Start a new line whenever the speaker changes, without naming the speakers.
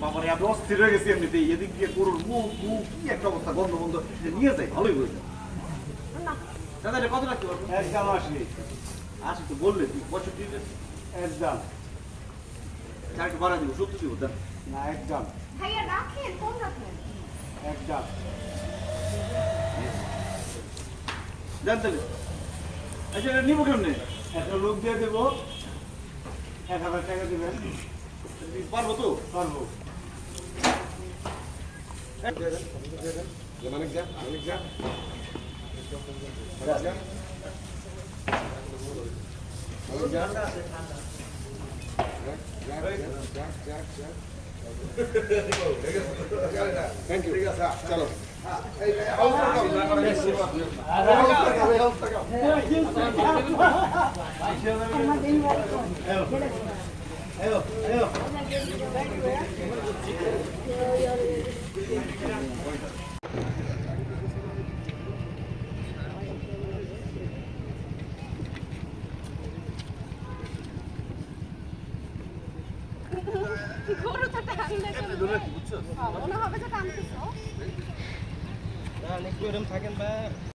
বাবারে আমি অস্থির হয়ে গেছি এমনিতেই এদিক দিয়ে গরুর মুখ মুখ কি একটা অবস্থা বন্ধ বন্ধ নিয়ে যাই ভালোই হয়েছে দাদা রে কত রাখতে পারবো
একদম আসলি
আসি তো বললে তুই 65
একদম
চার একটু বাড়া দিব 70 দিব দেন
না একদম
ভাইয়া রাখেন কোন রাখেন
একদম
দেন তাহলে আচ্ছা এটা নিবো কেমনে
একটা লোক দিয়ে দেবো 1000 টাকা দেবেন
পারবো তো
পারবো
মানিক যা থ্যাংক ইউ ঠিক আছে চলো
গরু তো টানলে মনে হবে যে টানতেছ
থাকেন ভাই